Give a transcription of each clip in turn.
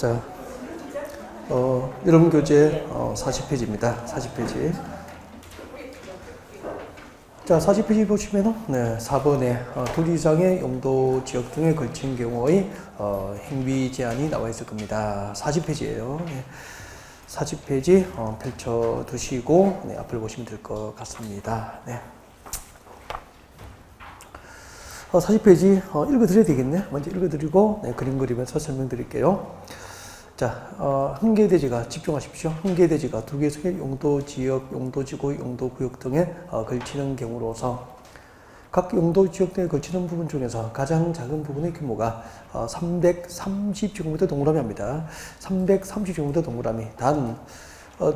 자, 여러분 교재 40페이지입니다. 40페이지. 자, 40페이지 보시면은, 네, 4번에 둘 이상의 용도 지역 등에 걸친 경우의 행위 제한이 나와 있을 겁니다. 40페이지예요. 네, 40페이지 펼쳐 두시고, 네, 앞을 보시면 될 것 같습니다. 네. 40페이지 읽어드려야 되겠네. 먼저 읽어드리고, 네, 그림 그리면서 설명드릴게요. 자, 한계대지가 집중하십시오. 한계대지가 두 개의 용도 지역, 용도 지구, 용도 구역 등에 걸치는 경우로서 각 용도 지역 등에 걸치는 부분 중에서 가장 작은 부분의 규모가 330제곱미터 동그라미 합니다. 330제곱미터 동그라미. 단,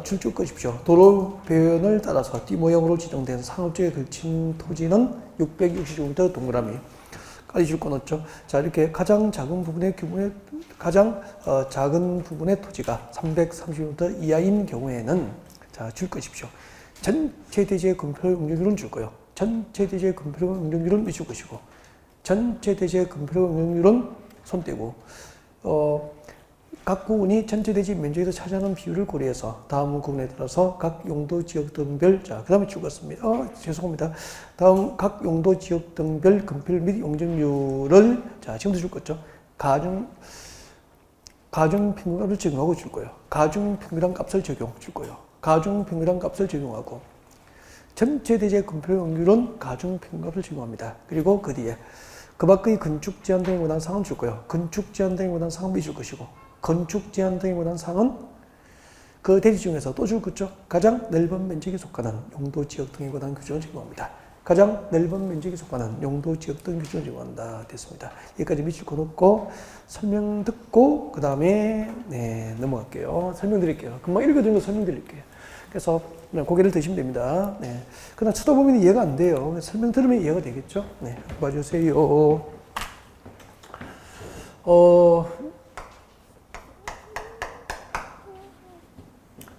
줄줄 꺼십시오. 도로 표현을 따라서 띠 모양으로 지정된 상업지에 걸친 토지는 660제곱미터 동그라미. 까지 줄 거 넣었죠. 자, 이렇게 가장 작은 부분의 규모의 가장 작은 부분의 토지가 330m 이하인 경우에는 자, 줄 것이십시오. 전체 대지의 건폐 용적률은 줄 거요. 전체 대지의 건폐 용적률은 미줄 것이고, 전체 대지의 건폐 용적률은 손 떼고, 각 구분이 전체 대지 면적에서 차지하는 비율을 고려해서 다음 구분에 따라서 각 용도 지역 등별, 자, 그 다음에 죽었습니다. 죄송합니다. 다음 각 용도 지역 등별 건폐율 및 용적률을, 자, 지금도 줄 거죠. 가중 평균값을 적용하고 줄 거예요. 가중 평균한 값을 적용 줄 거예요. 가중 평균한 값을 적용하고, 전체 대지의 건폐 용률은 가중 평균값을 적용합니다. 그리고 그 뒤에 그 밖의 건축 제한 등에 관한 사항은 줄 거예요. 건축 제한 등에 관한 사항은 미줄 것이고, 건축 제한 등에 관한 사항은 그 대지 중에서 또 줄 것죠. 가장 넓은 면적에 속하는 용도 지역 등에 관한 규정을 적용합니다. 가장 넓은 면적에 속하는 용도 지역 등 규정을 적용한다. 됐습니다. 여기까지 미칠 거 없고 설명 듣고 그 다음에 네, 넘어갈게요. 설명드릴게요. 금방 읽어드린 거 설명드릴게요. 그래서 그냥 고개를 드시면 됩니다. 네. 그냥 쳐다보면 이해가 안 돼요. 설명 들으면 이해가 되겠죠. 네, 봐주세요.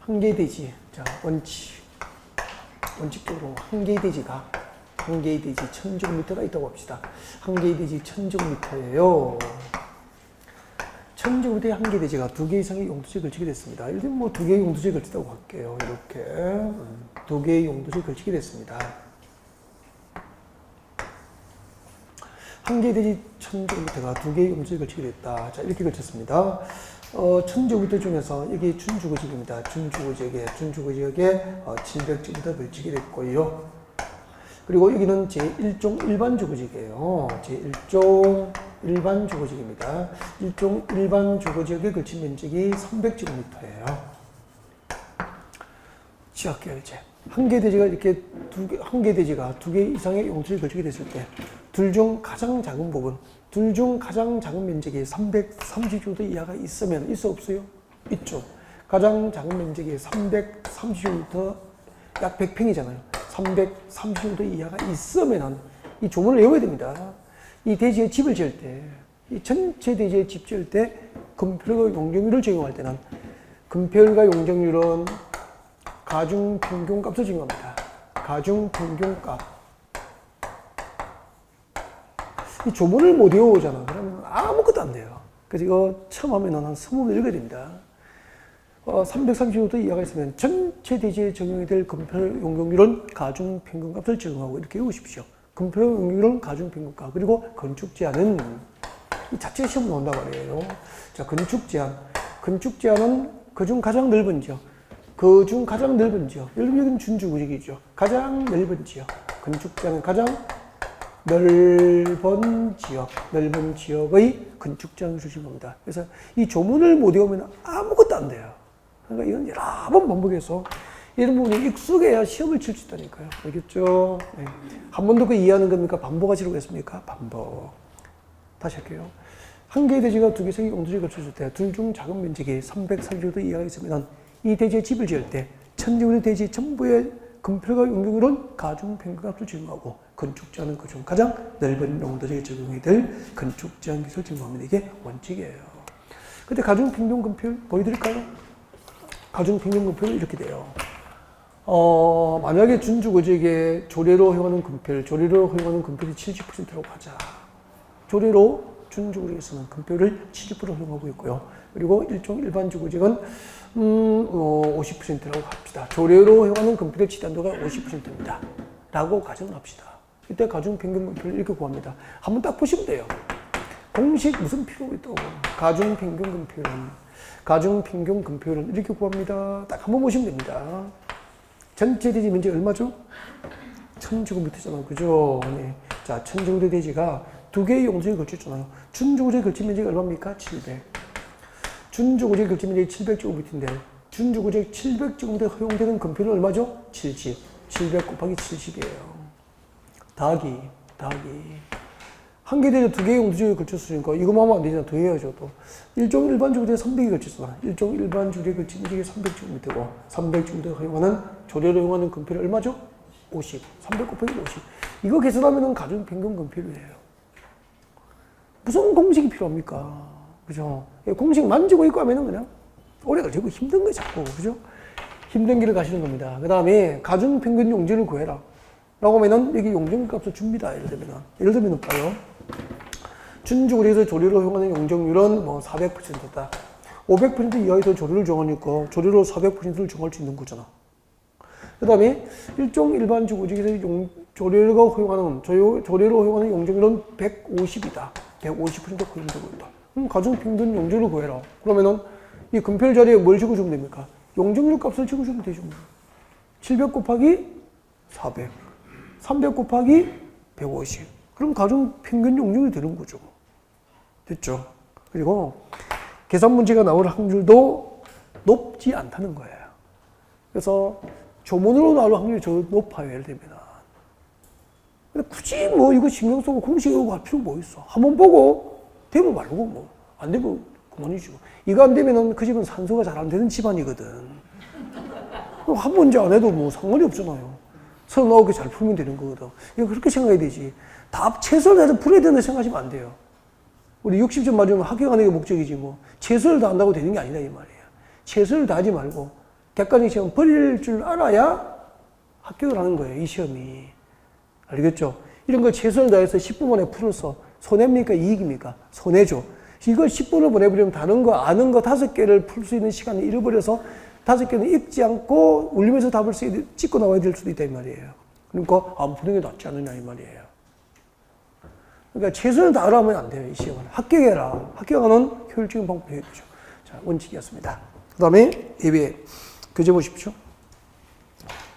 한계대지. 자, 원칙적으로 한계대지가 한계대지 1000제곱미터가 있다고 합시다. 한계대지 1000제곱미터예요. 1000제곱미터의 한계대지가 두 개 이상의 용도지에 걸치게 됐습니다. 예를 들면 뭐 두 개의 용도지에 걸치다고 할게요. 이렇게 두 개의 용도지에 걸치게 됐습니다. 한계대지 1000제곱미터가 두 개의 용도지에 걸치게 됐다. 자, 이렇게 걸쳤습니다. 1000제곱미터 중에서 여기 준주거지역입니다. 준주거지역에 700제곱미터 걸치게 됐고요. 그리고 여기는 제1종 일반 주거지역이에요. 제1종 일반 주거지역입니다. 1종 일반 주거지역에 걸친 면적이 300제곱미터예요. 지역결제. 한계대지가 이렇게 한계대지가 두 개 이상의 용도지에 걸치게 됐을 때, 둘 중 가장 작은 부분, 둘 중 가장 작은 면적이 330제곱미터 이하가 있으면 있어 없어요? 있죠. 가장 작은 면적이 330제곱미터 약 100평이잖아요. 330제곱미터 이하가 있으면 이 조문을 외워야 됩니다. 이 대지에 집을 지을 때, 이 전체 대지에 집 지을 때 건폐율과 용적률을 적용할 때는 건폐율과 용적률은 가중 평균값을 적용합니다. 가중 평균값. 이 조문을 못 외워오잖아. 그러면 아무것도 안 돼요. 그래서 이거 처음 하면 한 20번 읽어야 됩니다. 330제곱미터 이하가 있으면 전체 대지에 적용이 될 건폐율 용적률은 가중 평균값을 적용하고 이렇게 외우십시오. 건폐율 용적률은 가중 평균값. 그리고 건축 제한은 이 자체 시험 나온다고 말이에요. 자, 건축 제한. 건축 제한은 그중 가장 넓은 지역. 그중 가장 넓은 지역. 예를 들면 여기는 준주거지역이죠. 가장 넓은 지역. 건축 제한은 가장 넓은 지역의 건축 제한을 주신 겁니다. 그래서 이 조문을 못 외우면 아무것도 안 돼요. 그러니까 이건 여러 번 반복해서 이런 부분이 익숙해야 시험을 칠 수 있다니까요. 알겠죠? 네. 한 번도 그 이해하는 겁니까? 반복하시라고 했습니까? 반복. 다시 할게요. 한개의 대지가 두 개의 용도지에 걸쳤을 때 둘 중 작은 면적이 330제곱미터 이하가 있으면 이 대지에 집을 지을 때 1000제곱미터 대지 전부의 건폐율과 용적률은 가중 평균값을 적용하고 건축 제한은 그중 가장 넓은 용도지에 적용이 될 건축 제한 기술을 적용합니다. 이게 원칙이에요. 근데 가중 평균 건폐율 보여드릴까요? 가중 평균 건폐율 이렇게 돼요. 만약에 준주거지역에 조례로 허용하는 건폐율이 70%라고 하자. 조례로 준지구력에서는 금표를 70% 허용하고 있고요. 그리고 일종 일반 지구직은 50%라고 합시다. 조례로 허용하는 금표의 치단도가 50%입니다. 라고 가정합시다. 이때 가중평균 금표를 이렇게 구합니다. 한번 딱 보시면 돼요. 공식 무슨 필요가 있다고. 가중평균 금표율은 이렇게 구합니다. 딱 한번 보시면 됩니다. 전체 대지 면적이 얼마죠? 1000제곱미터잖아요. 그죠? 네. 자, 1000제곱미터 대지가 두 개의 용도에 걸쳤잖아요. 준주구지의 걸친 면적이 얼마입니까? 700. 준주구지의 걸친 면적이 700제곱미터인데, 준주구지의 700제곱미터 허용되는 금표는 얼마죠? 70. 700 곱하기 70이에요. 더하기. 한 개 대지 두 개의 용도지에 걸쳤으니까 이거만 하면 안 되잖아. 더 해야죠, 또. 일종 일반 주구지에 300이 걸쳤잖아. 일종 일반 주구지에 걸친 면적이 300제곱미터고, 300제곱미터 허용하는, 조례로 허용하는 금표는 얼마죠? 50. 300 곱하기 50. 이거 계산하면 가중평균 금표율이에요. 무슨 공식이 필요합니까? 그죠? 공식 만지고 있고 하면은 그냥 오래 걸리고 힘든 거 자꾸. 그죠? 힘든 길을 가시는 겁니다. 그 다음에 가중평균 용적을 구해라. 라고 하면은 여기 용적 값을 줍니다. 예를 들면 봐요. 준주구리에서 조례로 허용하는 용적률은 뭐 400%다. 500% 이하에서 조례를 정하니까 조례로 400%를 정할 수 있는 거잖아. 그 다음에 일종 일반 주구직에서 조례로 허용하는 용적률은 150이다. 150% 허용되고 있다. 그럼 가중평균 용적률을 구해라. 그러면은 이 금표 자리에 뭘 적어주면 됩니까? 용적률 값을 적어주면 되죠. 700 곱하기 400. 300 곱하기 150. 그럼 가중평균 용적률이 되는 거죠. 됐죠? 그리고 계산 문제가 나올 확률도 높지 않다는 거예요. 그래서 조문으로 나올 확률이 더 높아요. 예를 들면. 근데 굳이 뭐 이거 신경 쓰고 공식 외우고 할 필요 뭐 있어. 한번 보고 되면 말고 뭐 안 되면 그만이죠. 이거 안 되면은 그 집은 산소가 잘 안 되는 집안이거든. 한 문제 안 해도 뭐 상관이 없잖아요. 39개 잘 풀면 되는 거거든. 이거 그렇게 생각해야 되지. 답 최선을 다해서 풀어야 된다고 생각하시면 안 돼요. 우리 60점 맞으면 합격하는 게 목적이지 뭐. 최선을 다한다고 되는 게 아니다 이 말이에요. 최선을 다하지 말고 객관식 시험 버릴 줄 알아야 합격을 하는 거예요. 이 시험이. 알겠죠? 이런 걸 최선을 다해서 10분 만에 풀어서 손해입니까? 이익입니까? 손해죠. 이걸 10분을 보내버리면 다른 거, 아는 거 5개를 풀 수 있는 시간을 잃어버려서 5개는 읽지 않고 울리면서 답을 찍고 나와야 될 수도 있다 이 말이에요. 그러니까 안 푸는 게 낫지 않느냐 이 말이에요. 그러니까 최선을 다하면 안 돼요. 이 시험은. 합격해라. 합격하는 효율적인 방법이 되죠. 자, 원칙이었습니다. 그 다음에 예배 교재 보십시오.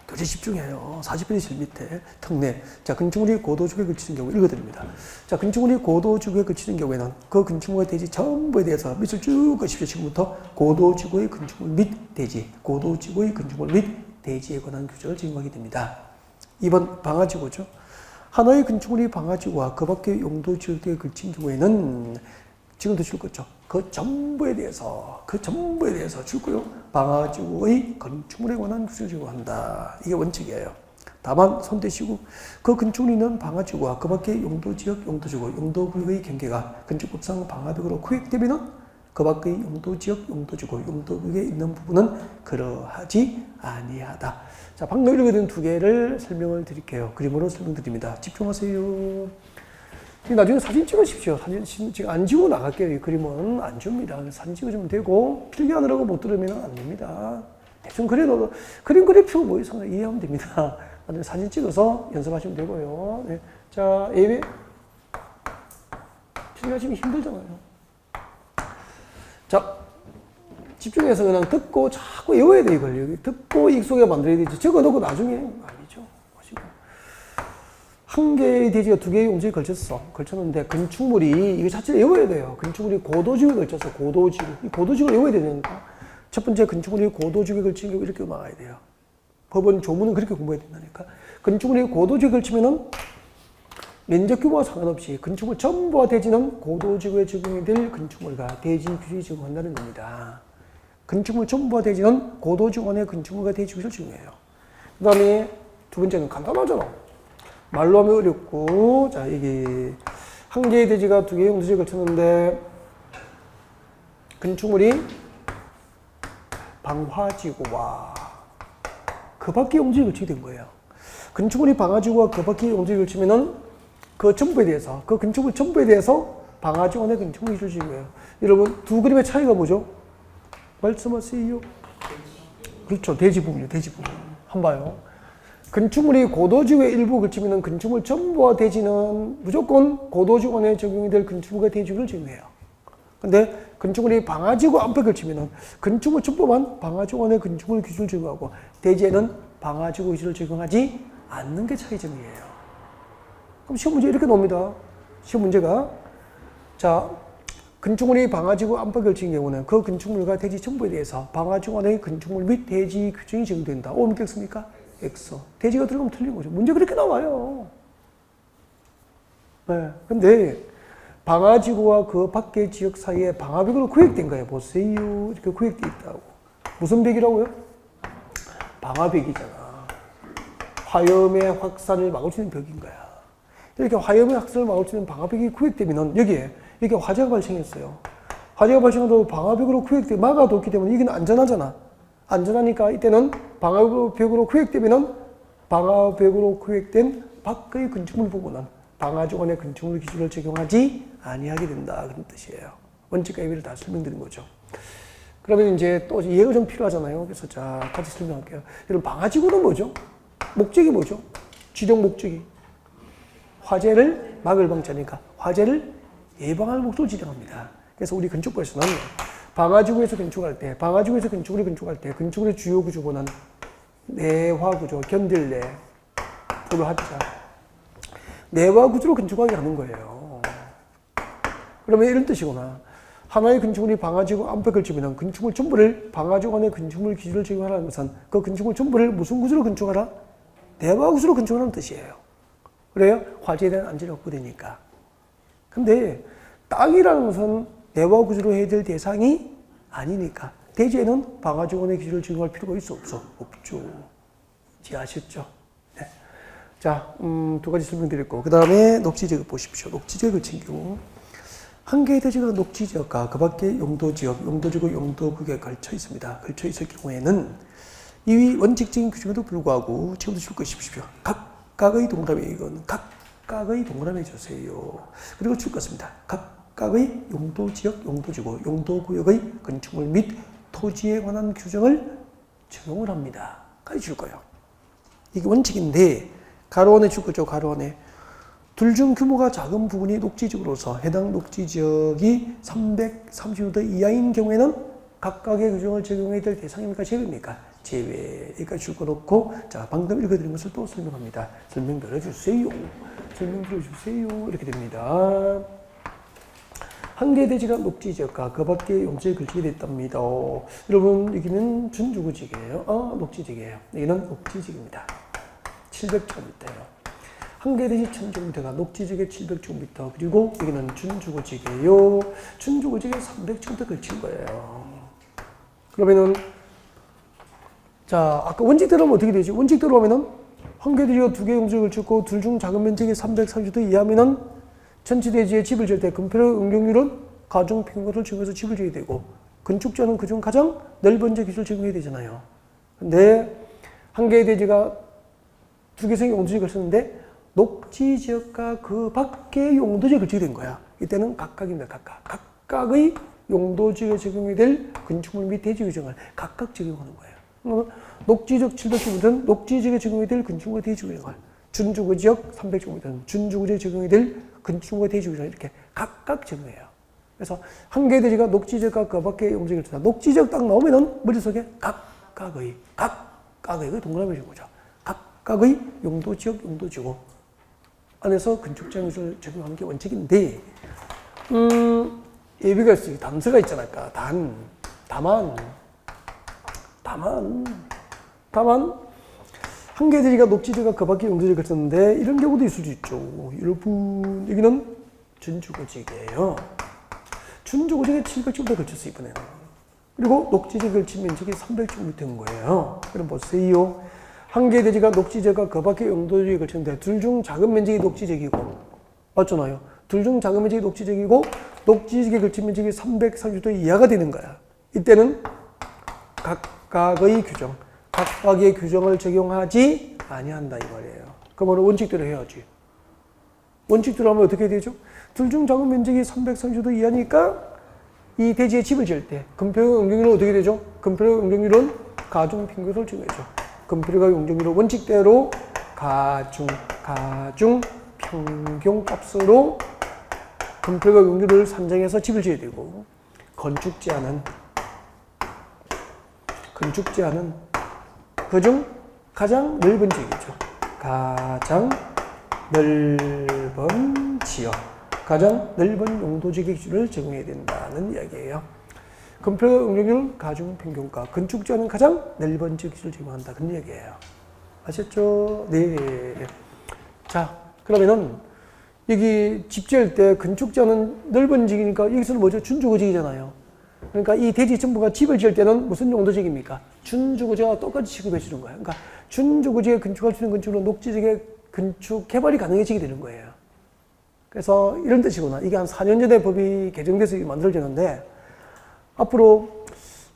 교재 집중해요. 40페이지 제일 밑에 특례. 자, 건축물이 고도지구에 걸치는 경우 읽어드립니다. 자, 건축물이 고도지구에 걸치는 경우에는 그 건축물의 대지 전부에 대해서 밑을 쭉 가십시오. 지금부터 고도지구의 건축물 및 대지, 고도지구의 건축물 및 대지에 관한 규정을 적용하게 됩니다. 2번 방화지구죠. 하나의 건축물이 방화지구와 그 밖의 용도지역에 걸친 경우에는 지금도 줄 거죠. 그 전부에 대해서 줄 거요. 방화지구의 건축물에 관한 규정을 적용한다. 이게 원칙이에요. 다만 손대시고 그 건축물이 있는 방화지구와 그 밖의 용도지역, 용도지구, 용도구역의 경계가 건축법상 방화벽으로 구획되면은 그 밖의 용도지역, 용도지구, 용도구역에 있는 부분은 그러하지 아니하다. 자, 방금 읽어드린 두 개를 설명을 드릴게요. 그림으로 설명드립니다. 집중하세요. 나중에 사진 찍으십시오. 사진 지금 안 지고 나갈게요. 이 그림은 안 줍니다. 사진 찍어주면 되고 필기하느라고 못 들으면 안 됩니다. 대충 그래도 그림 그릴 필요 뭐 있어 이해하면 됩니다. 나중에 사진 찍어서 연습하시면 되고요. 네. 자, 예배 필기하시면 힘들잖아요. 자, 집중해서 그냥 듣고 자꾸 외워야 돼 이걸. 여기 듣고 익숙하게 만들어야 되지. 적어놓고 나중에 아니죠. 한 개의 대지가 두 개의 용지에 걸쳤는데 건축물이 이거 자체를 외워야 돼요. 건축물이 고도지구에 걸쳤어. 고도지구. 이 고도지구를 외워야 되니까 첫 번째 건축물이 고도지구에 걸친 경우 이렇게 막아야 돼요. 법원 조문은 그렇게 공부해야 된다니까. 건축물이 고도지구에 걸치면은 면적 규모와 상관없이 건축물 전부와 대지는 고도지구에 적용이 될 건축물과 대지 규정에 적용한다는 겁니다. 건축물 전부와 대지는 고도지구 안에 건축물과 대지 규정을 적용해요. 그 다음에 두 번째는 간단하잖아. 말로 하면 어렵고, 자, 이게, 한 개의 대지가 두 개의 용도지에 걸쳤는데, 건축물이 방화지구와 그 밖의 용도지에 걸치게 된 거예요. 건축물이 방화지구와 그 밖의 용도지에 걸치면은 그 전부에 대해서, 그 건축물 전부에 대해서 방아지원의 근충을 기준으로 적용해요. 여러분 두 그림의 차이가 뭐죠? 말씀하세요. 그렇죠. 대지 부분이요. 대지 부분. 한번 봐요. 근충물이 고도지구의 일부 걸치면 근충물 전부와 대지는 무조건 고도지원에 적용이 될 근충물과 대지구를 적용해요. 근데 근충물이 방아지구 안팎에 걸치면 근충물 전부만 방아지원의 근충물 기준을 적용하고 대지에는 방아지구 기준을 적용하지 않는 게 차이점이에요. 그럼 시험 문제 이렇게 나옵니다. 시험 문제가 자 근충물이 방아지구 안팎에 걸친 경우는 그 근충물과 대지 전부에 대해서 방아지원의 근충물 및 대지 규정이 적용된다. O 믿겠습니까? X. 대지가 들어가면 틀린 거죠. 문제 그렇게 나와요. 네. 근데 방아지구와 그 밖의 지역 사이에 방화벽으로 구획된 거예요. 보세요. 이렇게 구획되어 있다고. 무슨 벽이라고요? 방화벽이잖아. 화염의 확산을 막을 수 있는 벽인 거야. 이렇게 화염의 확산을 막을 수 있는 방화벽이 구획되면 여기에 이렇게 화재가 발생했어요. 화재가 발생해도 방화벽으로 구획돼 막아뒀기 때문에 이건 안전하잖아. 안전하니까 이때는 방화벽으로 구획되면 방화벽으로 구획된 밖의 건축물 부분은 방화지원의 건축물 기준을 적용하지 아니하게 된다. 그런 뜻이에요. 원칙과 예외를 다 설명드린 거죠. 그러면 이제 또 이해가 좀 필요하잖아요. 그래서 자, 같이 설명할게요. 여러분, 방화지구는 뭐죠? 목적이 뭐죠? 지정 목적이. 화재를 막을 방자니까 화재를 예방할 목적으로 지정합니다. 그래서 우리 건축부에서는 방화지구에서 건축할 때, 방화지구에서 건축을 건축할 때 건축물의 주요 구조보는 내화 구조, 견딜내, 불합자. 내화 구조로 건축하게 하는 거예요. 그러면 이런 뜻이구나. 하나의 건축물이 방화지구 안팎에 걸치면 건축물 전부를 방화지구 안에 건축물 기준을 적용하라는 것은 그 건축물 전부를 무슨 구조로 건축하라? 내화 구조로 건축하라는 뜻이에요. 그래요? 화재에 대한 안전이 확보되니까. 근데 땅이라는 것은 내화 구조로 해야 될 대상이 아니니까 대지에는 방화지원의 기준을 적용할 필요가 있어 없어? 없죠. 이해하셨죠? 네. 자, 두 가지 설명드렸고 그 다음에 녹지지역 보십시오. 녹지지역을 친 경우 한 개의 대지가 녹지지역과 그 밖의 용도지역, 용도지구, 용도구역에 걸쳐 있습니다. 걸쳐 있을 경우에는 이 원칙적인 규정에도 불구하고 지금도 줄 것이십시오. 각각의 동그라미 이건 각각의 동그라미 주세요. 그리고 줄 것입니다. 각각의 용도지역, 용도지구, 용도구역의 건축물 및 토지에 관한 규정을 적용을 합니다. 까지 줄 거예요. 이게 원칙인데 가로 안에 줄 거죠. 가로 안에. 둘 중 규모가 작은 부분이 녹지지구로서 해당 녹지지역이 330m 이하인 경우에는 각각의 규정을 적용해야 될 대상입니까? 제외입니까? 제외. 여기까지 줄 거 놓고 자 방금 읽어드린 것을 또 설명합니다. 설명 들어주세요. 설명 들어주세요. 이렇게 됩니다. 한 개의 대지가 녹지지역과 그 밖의 용지에 걸치게 됐답니다. 여러분 여기는 준주구지역이에요. 녹지지역이에요. 여기는 녹지지역입니다. 700제곱미터예요. 한 개의 대지 1000제곱미터가 녹지지역의 700제곱미터 그리고 여기는 준주구지역이에요. 준주구지역에 300제곱미터 걸친 거예요. 그러면은 자 아까 원칙대로 하면 어떻게 되지? 원칙대로 하면은 한 개의 대지가 두 개의 용지에 걸쳤고 둘 중 작은 면적이 330m 이하면은 전체 대지의 집을 지을 때 건폐율 응용률은 가중평균을 적용해서 집을 지어야 되고 건축자는 그중 가장 넓은 지 기준을 적용해야 되잖아요. 근데 한 개의 대지가 두 개의 용도지에 걸쳤는데 녹지지역과 그 밖의 용도지에 걸치게 된 거야. 이때는 각각입니다. 각각의 용도지에 적용이 될 건축물 및 대지 규정을 각각 적용하는 거예요. 녹지지역 700제곱미터는 녹지지역에 적용이 될 건축물과 대지 규정을 준주구지역 300제곱미터는 준주구지역에 적용이 될 건축물과 대지 규정을 이렇게 각각 적용해요. 그래서 한 개의 대지가 녹지지역과 그 밖의 용도지에 걸친다. 녹지지역 딱 나오면은 머릿속에 각각의 동그라미 준 거죠. 각각의 용도지역, 용도지구 안에서 건축자 기준을 적용하는 게 원칙인데 예비가 있어요. 담수가 있잖아요. 다만 한 개의 대지가 녹지지역과 그 밖의 용도지에 걸쳤는데 이런 경우도 있을 수 있죠. 여러분 여기는 준주구지역이에요. 준주구지역에 700제곱미터 걸쳤어요. 이번에는. 그리고 녹지지역에 걸친 면적이 300제곱미터인 거예요. 그럼 보세요. 한 개의 대지가 녹지지역과 그 밖의 용도지에 걸쳤는데 둘 중 작은 면적이 녹지지역이고 맞잖아요. 둘 중 작은 면적이 녹지지역이고 녹지지역에 걸친 면적이 330m 이하가 되는 거야. 이때는 각각의 규정, 각각의 규정을 적용하지 아니한다 이 말이에요. 그러면 원칙대로 해야지. 원칙대로 하면 어떻게 되죠? 둘 중 작은 면적이 330도 이하니까 이 대지에 집을 지을 때 근폐력 용적률은 어떻게 되죠? 근폐력 용적률은 가중 평균을 적용해줘. 근폐력 용적률은 원칙대로 가중 평균 값으로 근폐력 용적률을 산정해서 집을 지어야 되고, 건축 제한은 그중 가장 넓은 지역이죠. 가장 넓은 지역, 가장 넓은 용도 지역 기준을 적용해야 된다는 이야기예요. 근폐력 용적률 가중 평균가, 건축 제한은 가장 넓은 지역 기준을 적용한다, 그런 이야기예요. 아셨죠? 네. 자, 그러면은 여기 집 지을 때 건축 제한은 넓은 지역이니까 여기서는 뭐죠? 준주거지역이잖아요. 그러니까 이 대지 전부가 집을 지을 때는 무슨 용도지역입니까? 준주거지와 똑같이 취급해 주는 거예요. 그러니까 준주거지에 건축할 수 있는 건축으로 녹지지역에 건축 개발이 가능해지게 되는 거예요. 그래서 이런 뜻이구나. 이게 한 4년 전에 법이 개정돼서 만들어졌는데, 앞으로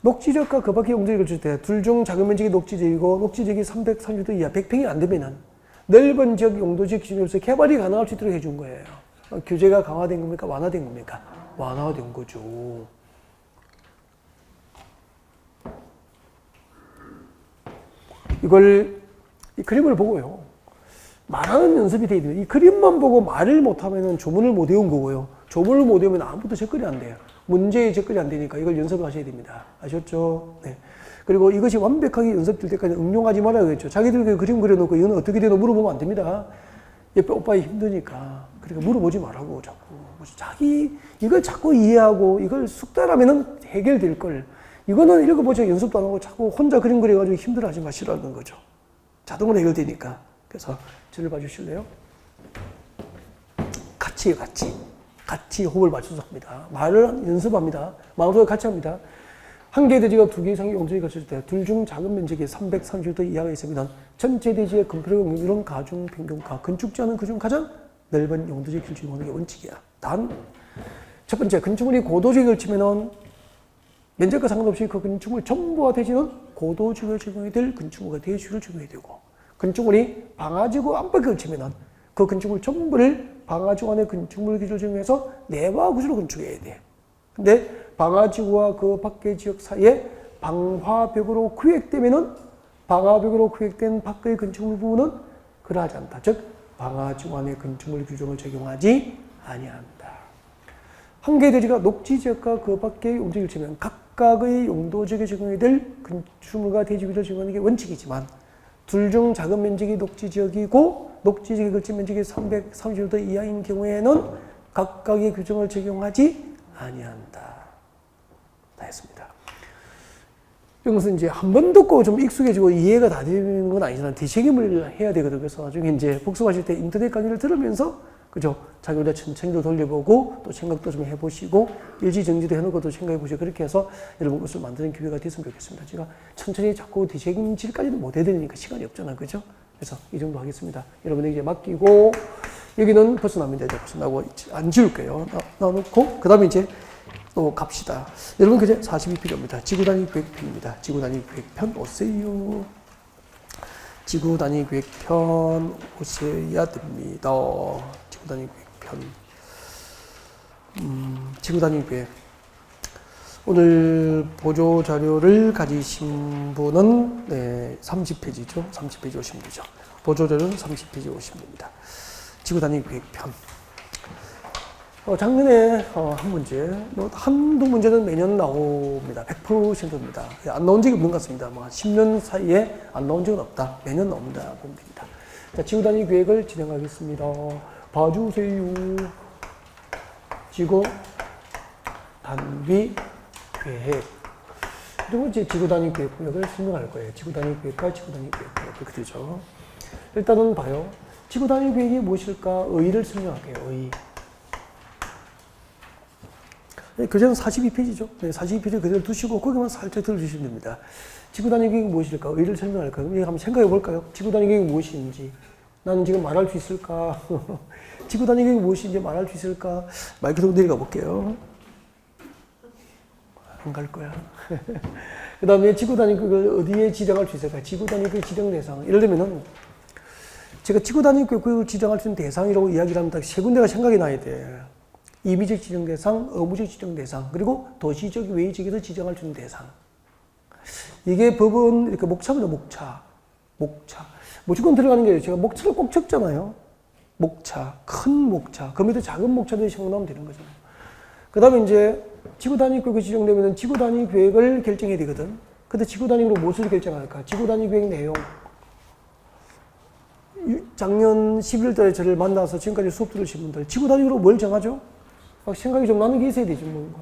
녹지지역과 그 밖의 용도지역을 줄 때 둘 중 작은 면적이 녹지지역이고 녹지지역이 330도 이하 100평이 안 되면은 넓은 지역 용도지역 기준으로서 개발이 가능할 수 있도록 해준 거예요. 규제가 강화된 겁니까? 완화된 겁니까? 완화된 거죠. 이걸, 이 그림을 보고요, 말하는 연습이 돼야 돼요. 이 그림만 보고 말을 못하면 조문을 못 외운 거고요. 조문을 못 외우면 아무것도 접근이 안 돼요. 문제에 접근이 안 되니까 이걸 연습을 하셔야 됩니다. 아셨죠? 네. 그리고 이것이 완벽하게 연습될 때까지 응용하지 말아야겠죠. 자기들 그림 그려놓고 이건 어떻게 되노 물어보면 안 됩니다. 옆에 오빠이 힘드니까. 그러니까 물어보지 말라고 자꾸. 자기, 이걸 자꾸 이해하고 이걸 숙달하면은 해결될 걸. 이거는 읽어보자 연습도 안 하고 자꾸 혼자 그림 그려가지고 힘들어하지 마시라는 거죠. 자동으로 해결되니까. 그래서 저를 봐주실래요? 같이 호흡을 맞춰서 합니다. 말을 연습합니다. 마음속에 같이 합니다. 한 개의 대지가 두 개 이상의 용도지역이 갖춰질 때 둘 중 작은 면적이 330도 이하가 있으면 전체 대지의 근폐력 용적률은 가중 평균가, 건축 제한은 그중 가장 넓은 용도지역 기준을 적용하는 게 원칙이야. 단, 첫 번째, 건축물이 고도지역을 치면은 면적과 상관없이 그 건축물 전부와 대지는 고도지역을 적용해야 될 건축물과 대지를 적용해야 되고, 건축물이 방화지구 안팎을 치면은 그 건축물 전부를 방화지구 안의 건축물 기준을 적용해서 내화 구조로 건축해야 돼. 근데 방화지구와 그 밖의 지역 사이에 방화벽으로 구획되면은 방화벽으로 구획된 밖의 건축물 부분은 그러하지 않다. 즉, 방화지구 안의 건축물 규정을 적용하지 아니한다. 한 개의 대지가 녹지지역과 그 밖의 용도지역을 치면 각각의 용도지역에 적용해야 될 건축물과 대지 규정을 적용하는 게 원칙이지만, 둘 중 작은 면적이 녹지지역이고 녹지지역에 걸친 면적이 330도 이하인 경우에는 각각의 규정을 적용하지 아니한다. 다 했습니다. 이것은 이제 한 번 듣고 좀 익숙해지고 이해가 다 되는 건 아니잖아요. 뒤책임을 해야 되거든요. 그래서 나중에 이제 복습하실 때 인터넷 강의를 들으면서, 그죠? 자기보다 천천히도 돌려보고 또 생각도 좀 해보시고 일지정지도 해놓고 또 생각해보시고, 그렇게 해서 여러분 것을 만드는 기회가 됐으면 좋겠습니다. 제가 천천히 자꾸 뒤책임질까지는 못 해드리니까 시간이 없잖아요. 그죠? 그래서 이 정도 하겠습니다. 여러분에게 이제 맡기고, 여기는 벗어납니다. 이제 벗어나고 안 지울게요. 놔놓고, 그 다음에 이제 또 갑시다. 여러분, 그제 42필요입니다. 지구단위 계획편입니다. 지구단위 계획편 오세요. 지구단위 계획편 오셔야 됩니다. 지구단위 계획편. 지구단위 계획. 오늘 보조 자료를 가지신 분은, 네, 30페이지죠. 30페이지 오시면 되죠. 보조 자료는 30페이지 오시면 됩니다. 지구단위 계획편. 작년에 한 문제, 한두 문제는 매년 나옵니다. 100%입니다. 안 나온 적이 없는 것 같습니다. 뭐 10년 사이에 안 나온 적은 없다. 매년 나옵니다. 보면 됩니다. 자, 지구단위 계획을 진행하겠습니다. 봐주세요. 지구단위 계획. 그리고 이제 지구단위 계획 구역을 설명할 거예요. 지구단위 계획과 지구단위 계획 구역. 그렇게 되죠. 일단은 봐요. 지구단위 계획이 무엇일까? 의의를 설명할게요. 의의. 네, 교재는 42페이지죠. 네, 42페이지 그대로 두시고 거기만 살짝 들어주시면 됩니다. 지구단위 계획이 무엇일까? 의의를 설명할까요? 그럼 한번 생각해 볼까요? 지구단위 계획이 무엇인지. 나는 지금 말할 수 있을까? 지구단위 계획이 무엇인지 말할 수 있을까? 마이크 들고 내려가 볼게요. 안 갈 거야. 그 다음에 지구단위 계획을 어디에 지정할 수 있을까? 지구단위 계획 지정 대상. 예를 들면은 제가 지구단위 계획을 지정할 수 있는 대상이라고 이야기를 하면 딱 세 군데가 생각이 나야 돼. 임의적 지정 대상, 의무적 지정 대상, 그리고 도시적, 외의적에서 지정할 수 있는 대상. 이게 법은 이렇게 목차입니다. 목차. 무조건 들어가는 게 제가 목차를 꼭 적잖아요. 목차, 큰 목차. 그 밑에 작은 목차들이 생각나면 되는 거잖아요. 그 다음에 이제 지구단위구역이 지정되면 지구단위계획을 결정해야 되거든. 근데 지구단위로 무엇을 결정할까? 지구단위계획 내용. 작년 11월 달에 저를 만나서 지금까지 수업 들으신 분들, 지구단위로 뭘 정하죠? 막 생각이 좀 나는 게 있어야 되죠, 뭔가.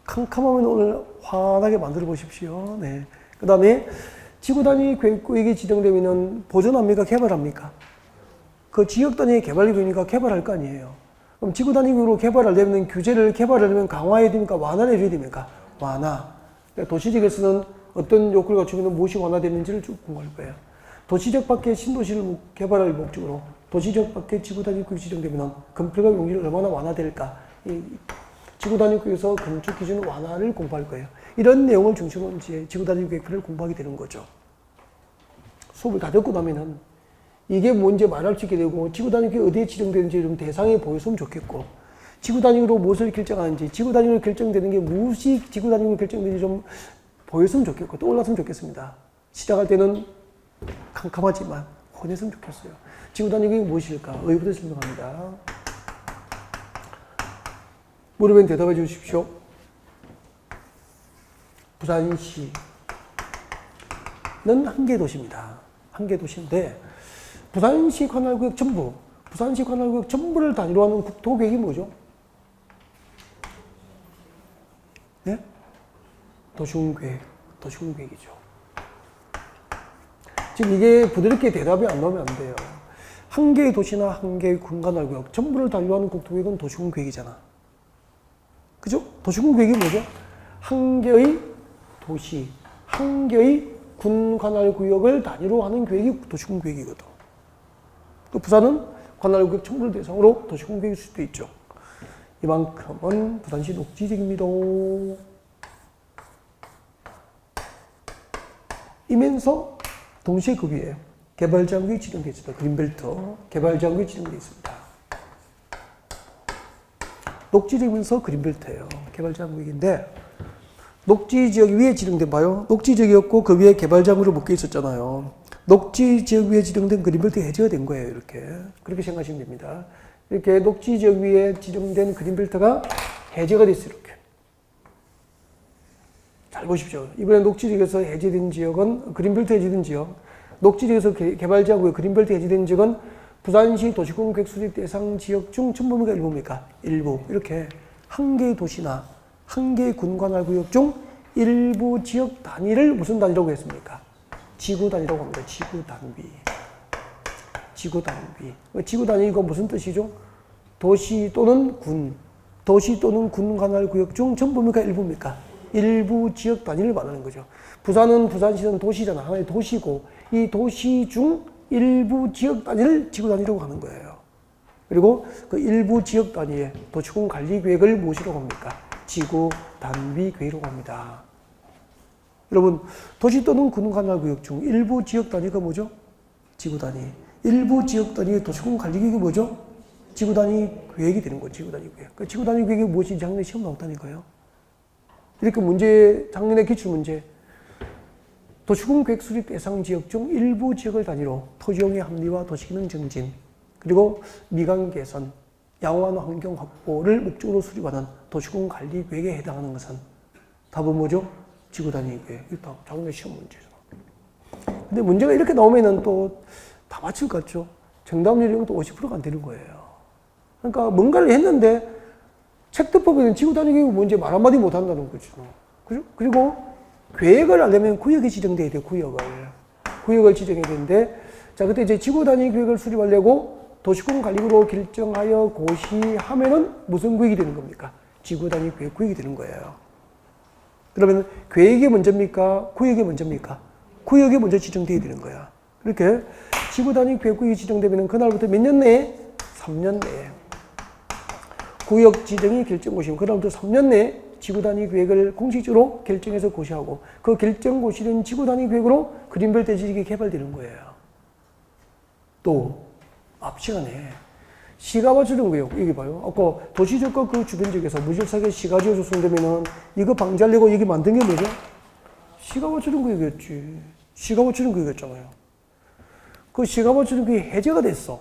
캄캄하면 오늘 환하게 만들어 보십시오. 네. 그 다음에 지구단위계획이 지정되면 보존합니까? 개발합니까? 그 지역단위의 개발구역이니까 개발할 거 아니에요. 그럼 지구단위로 개발하려면 규제를 개발하려면 강화해야 됩니까? 완화를 해줘야 됩니까? 완화. 그러니까 도시적에서는 어떤 요건을 갖추면 무엇이 완화되는지를 쭉 공부할 거예요. 도시적 밖에 신도시를 개발할 목적으로 도시적 밖에 지구단위구역이 지정되면 건폐가 용지를 얼마나 완화될까? 이 지구단위구역에서 건축 기준 완화를 공부할 거예요. 이런 내용을 중심으로 이제 지구단위구역을 공부하게 되는 거죠. 수업을 다 듣고 나면은 이게 뭔지 말할 수 있게 되고, 지구단위구역이 어디에 지정되는지 좀 대상에 보였으면 좋겠고, 지구단위로 무엇을 결정하는지, 지구단위로 결정되는 게 무엇이 지구단위로 결정되는지 좀 보였으면 좋겠고, 떠올랐으면 좋겠습니다. 시작할 때는 캄캄하지만 혼했으면 좋겠어요. 지구단위구역이 무엇일까? 의부터 설명합니다. 물으면 대답해 주십시오. 부산시는 한개 도시입니다. 한개 도시인데, 부산시 관할구역 전부, 부산시 관할구역 전부를 단위로 하는 국토계획이 뭐죠? 네? 도시군계획이죠. 지금 이게 부드럽게 대답이 안 나오면 안 돼요. 한 개의 도시나 한 개의 군관할구역 전부를 단위로 하는 국토계획은 도시군계획이잖아. 그죠? 도시군계획이 뭐죠? 한 개의 도시, 한 개의 군관할구역을 단위로 하는 계획이 도시군계획이거든. 부산은 관할구역 전부를 대상으로 도시군계획일 수도 있죠. 이만큼은 부산시 녹지지역입니다. 이면서 동시에 그 위에 개발지역이 지정되어 있습니다. 그린벨트 개발지역이 지정되어 있습니다. 녹지지역이면서 그린벨트예요. 개발지역인데 녹지지역 위에 지정된 봐요. 녹지지역이었고 그 위에 개발지역으로 묶여 있었잖아요. 녹지지역 위에 지정된 그린벨트 해제가 된 거예요. 이렇게 그렇게 생각하시면 됩니다. 이렇게 녹지지역 위에 지정된 그린벨트가 해제가 됐어요. 이렇게 잘 보십시오. 이번에 녹지지역에서 해제된 지역은 그린벨트 해제된 지역, 녹지지역에서 개발지역의 그린벨트 해제된 지역은 부산시 도시공계획 수립 대상 지역 중 전부입니까? 일부입니까? 일부. 이렇게 한 개의 도시나 한 개의 군관할구역 중 일부 지역 단위를 무슨 단위라고 했습니까? 지구 단위라고 합니다. 지구 단위. 지구 단위가 무슨 뜻이죠? 도시 또는 군 관할구역 중 전부입니까? 일부입니까? 일부 지역 단위를 말하는 거죠. 부산시는 도시잖아. 하나의 도시고 이 도시 중 일부 지역 단위를 지구 단위라고 하는 거예요. 그리고 그 일부 지역 단위의 도시군 관리 계획을 무엇이라고 합니까? 지구 단위 계획이라고 합니다. 여러분, 도시 또는 군 관할구역 중 일부 지역 단위가 뭐죠? 지구 단위. 일부 지역 단위의 도시군 관리 계획이 뭐죠? 지구 단위 계획이 되는 거죠. 지구 단위 계획. 그 지구 단위 계획이 무엇인지 작년에 시험 나왔다니까요. 이렇게 문제, 작년에 기출문제. 도시군 계획 수립 대상 지역 중 일부 지역을 단위로 토지용의 합리화, 도시기능 증진, 그리고 미관 개선, 양호한 환경 확보를 목적으로 수립하는 도시군 관리 계획에 해당하는 것은 답은 뭐죠? 지구 단위 계획. 이거 작년에 시험 문제잖아. 근데 문제가 이렇게 나오면은 또 다 맞출 것 같죠? 정답률이 또 50%가 안 되는 거예요. 그러니까 뭔가를 했는데 책도법에는 지구 단위 계획이 뭔지 말 한마디 못 한다는 거죠. 그죠? 그리고 계획을 하려면 구역이 지정돼야 돼요, 구역을 지정해야 되는데, 자, 그때 이제 지구 단위 계획을 수립하려고 도시군 관리구로 결정하여 고시하면은 무슨 구역이 되는 겁니까? 지구 단위 계획 구역이 되는 거예요. 그러면 계획이 먼저입니까? 구역이 먼저입니까? 구역이 먼저 지정돼야 되는 거야. 이렇게 지구 단위 계획 구역이 지정되면 그날부터 몇 년 내에? 3년 내에. 구역 지정이 결정 고시면 그다음부터 3년 내에 지구 단위 계획을 공식적으로 결정해서 고시하고 그 결정 고시된 지구 단위 계획으로 그린벨트 지역이 개발되는 거예요. 또 앞 시간에 시가 맞추는 거예요. 여기 봐요. 아까 도시적과 그 주변 지역에서 무질서하게 시가 지어 조성되면은 이거 방지하려고 여기 만든 게 뭐죠? 시가 맞추는 거 얘기했지. 시가 맞추는 거 얘기했잖아요. 그 시가 맞추는 게 해제가 됐어.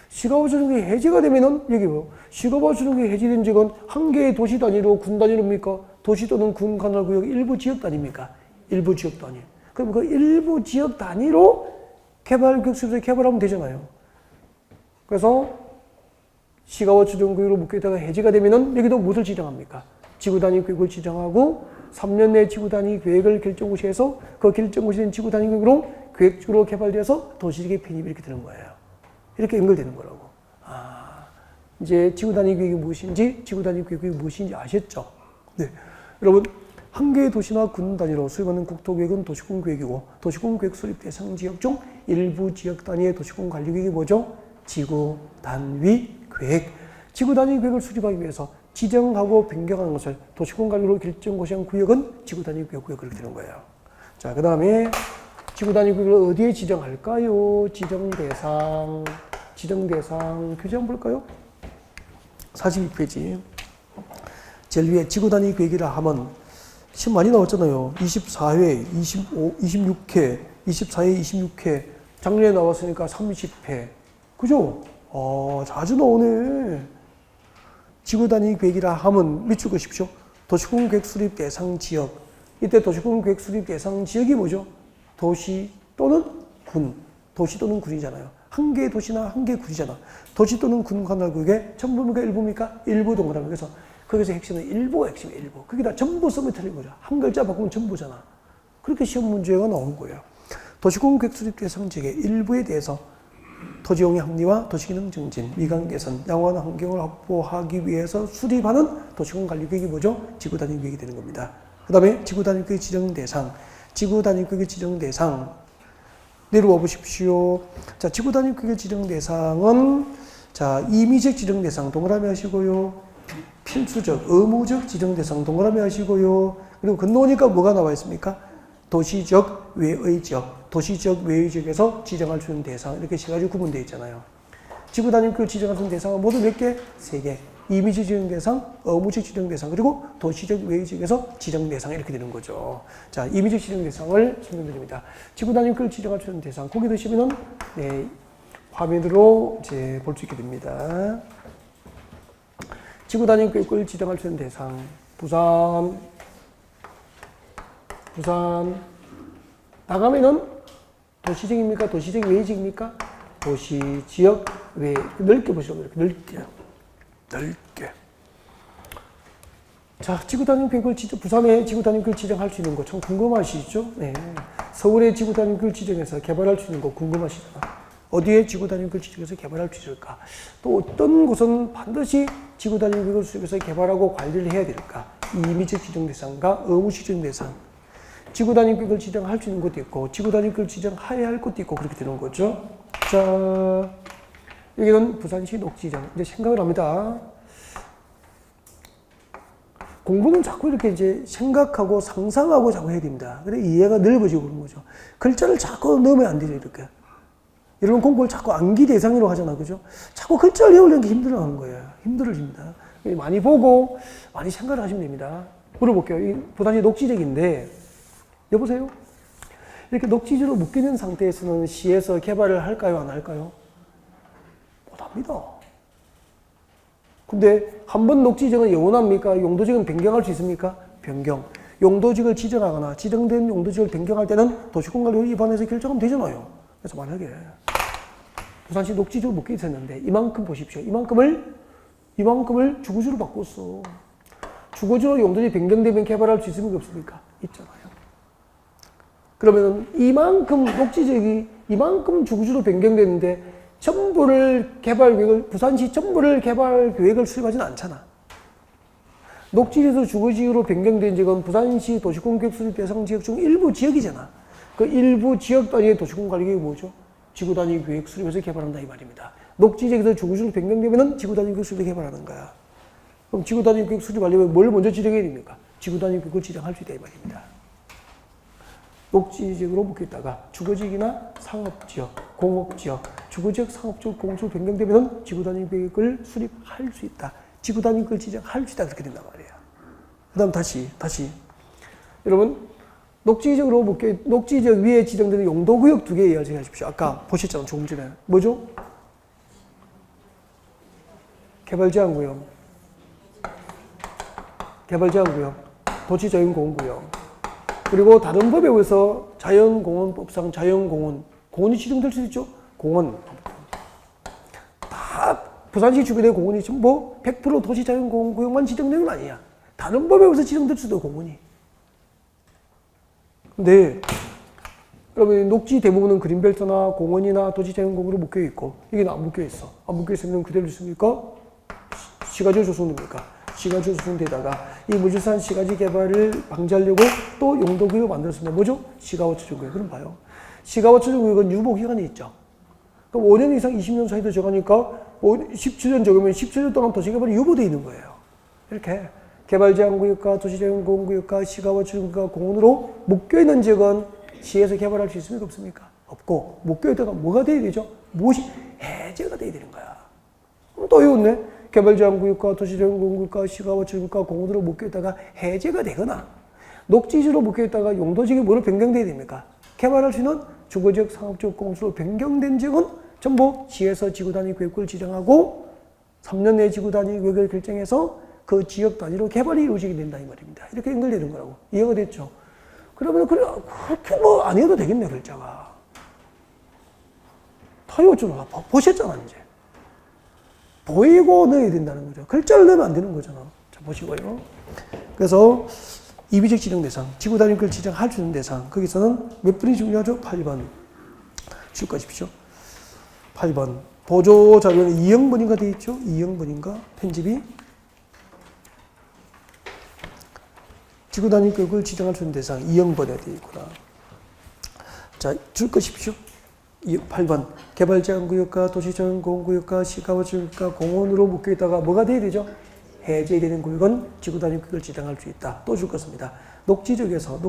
시가 맞추는 게 해제가 되면은 여기 뭐요? 시가 맞추는 게 해제된 지역은 한 개의 도시 단위로 군 단위로입니까? 도시 또는 군 관할 구역 일부 지역 단위입니까? 일부 지역 단위. 그럼 그 일부 지역 단위로 개발구역 수립해서 개발하면 되잖아요. 그래서 시가 맞추는 구역으로 묶여있다가 해제가 되면은 여기도 무엇을 지정합니까? 지구 단위 구역을 지정하고 3년 내 지구 단위 계획을 결정고시해서 그 결정고시된 지구 단위 구역으로 계획적으로 개발되어서 도시지역의 편입이 이렇게 되는 거예요. 이렇게 연결되는 거라고. 아, 이제 지구 단위 계획이 무엇인지, 지구 단위 계획이 무엇인지 아셨죠? 네. 여러분, 한 개의 도시나 군 단위로 수립하는 국토계획은 도시군 계획이고, 도시군 계획 수립 대상 지역 중 일부 지역 단위의 도시군 관리 계획이 뭐죠? 지구 단위 계획. 지구 단위 계획을 수립하기 위해서 지정하고 변경하는 것을 도시군 관리로 결정고시한 구역은 지구 단위 구역 그렇게 되는 거예요. 자, 그 다음에 지구 단위 구역을 어디에 지정할까요? 지정 대상 교재 한번 볼까요? 42페이지. 제일 위에 지구 단위 계획이라 하면 시험 많이 나왔잖아요. 24회, 26회, 24회, 26회. 작년에 나왔으니까 30회. 그죠? 자주 나오네. 지구 단위 계획이라 하면 밑줄 그십시오. 도시군 계획 수립 대상 지역. 이때 도시군 계획 수립 대상 지역이 뭐죠? 도시 또는 군. 도시 또는 군이잖아요. 한 개의 도시나 한 개의 군이잖아. 도시 또는 군 관할구역에 전부입니까? 일부입니까? 일부 동그라미. 그래서 거기서 핵심은 일부가 핵심이에요. 일부. 거기다 전부 쓰면 틀린 거죠. 한 글자 바꾸면 전부잖아. 그렇게 시험 문제가 나온 거예요. 도시군 계획 수립 대상 지역의 일부에 대해서 토지용의 합리화, 도시기능 증진, 미관 개선, 양호한 환경을 확보하기 위해서 수립하는 도시군 관리 계획이 뭐죠? 지구 단위 계획이 되는 겁니다. 그 다음에 지구 단위 계획 지정 대상, 지구 단위 계획 지정 대상 내려와 보십시오. 자, 지구 단위 계획 지정 대상은 자 임의적 지정 대상 동그라미 하시고요, 필수적, 의무적 지정 대상 동그라미 하시고요. 그리고 건너오니까 뭐가 나와 있습니까? 도시적 외의 지역, 도시적 외의 지역에서 지정할 수 있는 대상 이렇게 세 가지 구분되어 있잖아요. 지구 단위 계획 지정할 수 있는 대상은 모두 몇 개? 3개. 임의적 지정 대상, 의무적 지정 대상, 그리고 도시적 외의 지역에서 지정 대상 이렇게 되는 거죠. 자, 임의적 지정 대상을 설명드립니다. 지구 단위 계획 지정할 수 있는 대상 거기 드시면은 네, 화면으로 이제 볼 수 있게 됩니다. 지구 단위 계획을 지정할 수 있는 대상 부산 나가면은 도시적입니까? 도시적 외지입니까? 도시지역 외 넓게 보시면 이렇게 넓게. 자, 지구 단위 계획을 부산에 지구 단위 계획을 지정할 수 있는 거 참 궁금하시죠? 네. 서울의 지구 단위 계획을 지정해서 개발할 수 있는 거 궁금하시잖아. 어디에 지구 단위 계획을 지정해서 개발할 수 있을까? 또 어떤 곳은 반드시 지구 단위 계획을 수립해서 개발하고 관리를 해야 될까? 임의적 지정 대상과 의무적 지정 대상. 지구 단위 계획을 지정할 수 있는 것도 있고 지구 단위 계획을 지정해야 할 것도 있고 그렇게 되는 거죠. 자, 여기는 부산시 녹지정. 이제 생각을 합니다. 공부는 자꾸 이렇게 이제 생각하고 상상하고 자꾸 해야 됩니다. 그래 이해가 넓어지고 그런 거죠. 글자를 자꾸 넣으면 안 되죠, 이렇게. 여러분 공부를 자꾸 암기 대상으로 하잖아, 그죠? 자꾸 글자를 외우려는 게 힘들어하는 거예요. 힘들어집니다. 많이 보고 많이 생각을 하시면 됩니다. 물어볼게요. 이 부산시 녹지적인데 여보세요? 이렇게 녹지지로 묶이는 상태에서는 시에서 개발을 할까요? 안 할까요? 못합니다. 근데 한번 녹지지역은 영원합니까? 용도지역은 변경할 수 있습니까? 변경. 용도지역을 지정하거나 지정된 용도지역을 변경할 때는 도시공간법 위반해서 결정하면 되잖아요. 그래서 만약에 부산시 녹지지로 묶여 있었는데 이만큼 보십시오. 이만큼을 주거지로 바꿨어. 주거지로 용도지 변경되면 개발할 수 있습니까? 없습니까? 있잖아요. 그러면 이만큼 녹지지역이 이만큼 주거지로 변경되는데 전부를 개발 계획을 부산시 전부를 개발 계획을 수립하지는 않잖아. 녹지지에서 주거지역으로 변경된 지역은 부산시 도시군 계획 수립 대상 지역 중 일부 지역이잖아. 그 일부 지역 단위의 도시군 관리 계획이 뭐죠? 지구 단위 계획 수립해서 개발한다 이 말입니다. 녹지지역에서 주거지로 변경되면은 지구 단위 계획 수립 개발하는 거야. 그럼 지구 단위 계획 수립하려면 뭘 먼저 지정해야 됩니까? 지구 단위 계획을 지정할 수 있다 이 말입니다. 녹지지역으로 묶였다가 주거지역이나 상업지역, 공업지역, 주거지역, 상업지역, 공수로 변경되면 지구단위 계획을 수립할 수 있다. 지구단위 계획을 지정할 수 있다. 그렇게 된단 말이에요. 그 다음 다시. 여러분, 녹지지역으로 볼게요. 녹지지역 위에 지정되는 용도구역 2개 이해하지 하십시오. 아까 보셨잖아요. 조금 전에. 뭐죠? 개발제한구역, 도시자연공원구역, 그리고 다른 법에 의해서 자연공원법상 공원이 지정될 수 있죠. 공원. 다 부산시 주변의 공원이 전부 100% 도시자연공원구역만 지정되는 건 아니야. 다른 법에 의해서 지정될 수도 공원이. 근데 여러분 녹지 대부분은 그린벨트나 공원이나 도시자연공원으로 묶여 있고 여기는 안 묶여 있어. 안 묶여 있으면 그대로 있습니까? 시가지로 조성됩니까? 시가지로 조성되다가 이 무주산 시가지 개발을 방지하려고 또 용도구역을 만들었습니다. 뭐죠? 시가워초정구역. 그럼 봐요. 시가워초정구역은 유보기간이 있죠. 그럼 5년 이상 20년 사이도 적으니까 17년 적으면 17년 동안 도시개발이 유보되어 있는 거예요. 이렇게 개발제한구역과 도시자연공원구역과 시가워초정구역과 공원으로 묶여있는 지역은 시에서 개발할 수 있습니까? 없습니까? 없고 묶여있다가 뭐가 돼야 되죠? 무엇이 해제가 돼야 되는 거야. 그럼 또 이었네. 개발제한구역과 도시자연공원구역과 시가워초정구역과 공원으로 묶여있다가 해제가 되거나 녹지지로 묶여있다가 용도지역이 뭐로 변경돼야 됩니까? 개발할 수 있는 주거지역, 상업지역, 공수로 변경된 지역은 전부 시에서 지구단위 계획을 지정하고 3년 내 지구단위 계획을 결정해서 그 지역 단위로 개발이 이루어지게 된다 이 말입니다. 이렇게 연결되는 거라고. 이해가 됐죠? 그러면 그렇게 뭐 안 해도 되겠네 글자가. 타요좀 보셨잖아 이제. 보이고 넣어야 된다는 거죠. 글자를 넣으면 안 되는 거잖아. 자 보시고요. 그래서 이비적 지정 대상, 지구단위 계획을 지정할 수 있는 대상. 거기서는 몇 번이 중요하죠? 8번. 추가하십시오. 8번. 보조 자료는 2형번인가 되어 있죠? 2형번인가? 편집이. 지구단위 계획을 지정할 수 있는 대상 2형번에 되어 있구나. 자, 줄 것이십시오. 8번. 개발제한구역과 도시자연공원구역과 시가워초정구역과 공원으로 묶여있다가 뭐가 돼야 되죠? 해제되는 구역은 지구단위 계획을 지정할 수 있다. 또 줄 것입니다. 녹지지역에서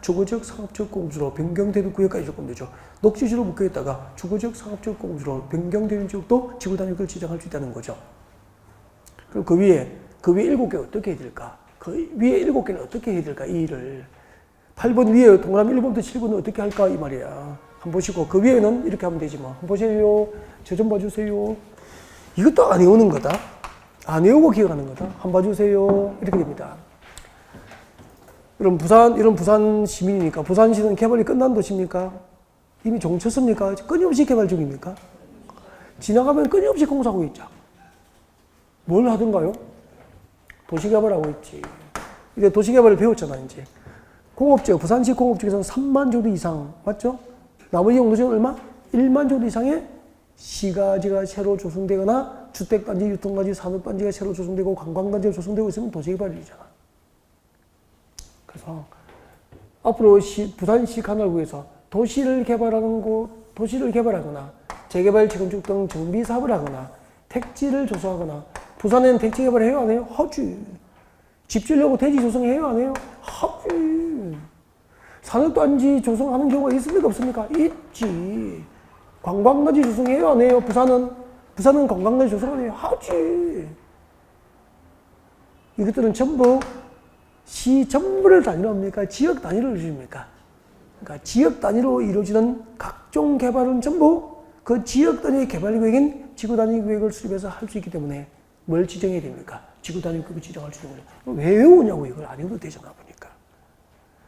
주거지역, 상업지역, 공수로 변경되는 구역까지 조금 되죠. 녹지지로 묶여있다가 주거지역, 상업지역, 공수로 변경되는 지역도 지구단위 계획을 지정할 수 있다는 거죠. 그럼 그 위에 7개 어떻게 해야 될까? 그 위에 7개는 어떻게 해야 될까? 이 일을. 8번 위에 동그라미 1번부터 7번은 어떻게 할까? 이 말이야. 한번 보시고 그 위에는 이렇게 하면 되지 뭐. 한번 보세요. 저 좀 봐주세요. 이것도 안 외우는 거다. 안 외우고 기억하는 거다. 한번 봐주세요. 이렇게 됩니다. 이런 부산 시민이니까 부산시는 개발이 끝난 도시입니까? 이미 종쳤습니까? 끊임없이 개발 중입니까? 지나가면 끊임없이 공사하고 있죠. 뭘 하던가요? 도시개발하고 있지. 이제 도시개발을 배웠잖아 이제. 공업지역, 부산시 공업지역에서는 3만 정도 이상 맞죠? 나머지 용도지역은 얼마? 1만 정도 이상의 시가지가 새로 조성되거나 주택단지, 유통단지, 산업단지가 새로 조성되고 관광단지가 조성되고 있으면 도시개발이잖아. 그래서 앞으로 부산시 관할구에서 도시를 개발하거나 재개발, 재건축 등 정비 사업을 하거나 택지를 조성하거나 부산에는 택지 개발 해요 안 해요? 하지. 집 지으려고 대지 조성해요 안 해요? 하지. 산업단지 조성하는 경우가 있습니까 없습니까? 있지. 관광단지 조성해요 안 해요? 부산은 관광단지 조성 안 해요? 하지. 이것들은 전부 시 전부를 단위로 합니까? 지역 단위로 이루어집니까? 그러니까 지역 단위로 이루어지는 각종 개발은 전부 그 지역 단위의 개발 계획인 지구 단위 계획을 수립해서 할 수 있기 때문에 뭘 지정해야 됩니까? 지구 단위 계획을 지정할 수 있는 거죠. 왜 외우냐고 이걸 안 해도 되잖아 보니까.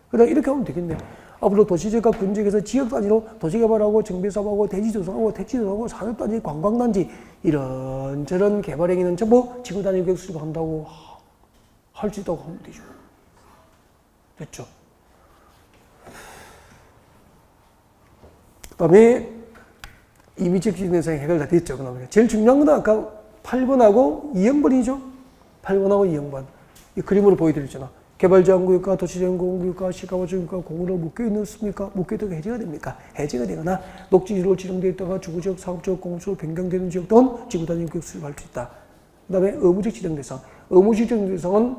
그러다 이렇게 하면 되겠네. 앞으로 도시지역과 군지역에서 지역 단위로 도시개발하고 정비사업하고 대지 조성하고 택지 조성하고 산업단지, 관광단지 이런저런 개발 행위는 전부 지구 단위 계획 수립한다고 할 수 있다고 하면 되죠. 됐죠? 그 다음에 이미적 지정대상 해결 다 됐죠. 그러면 제일 중요한 건 아까 8번하고 2형번이죠. 8번하고 2형번. 이 그림으로 보여드렸잖아. 개발제한구역과 도시자연공원구역과 시가워초정구역과 공원으로 묶여있습니까? 묶여있다가 해제가 됩니까? 해제가 되거나 녹지지로 지정되어 있다가 주거지역, 사업지역, 공수로 변경되는 지역 또는 지구단위 계획 수립할 수 있다. 그 다음에 의무적 지정대상. 의무적 지정대상은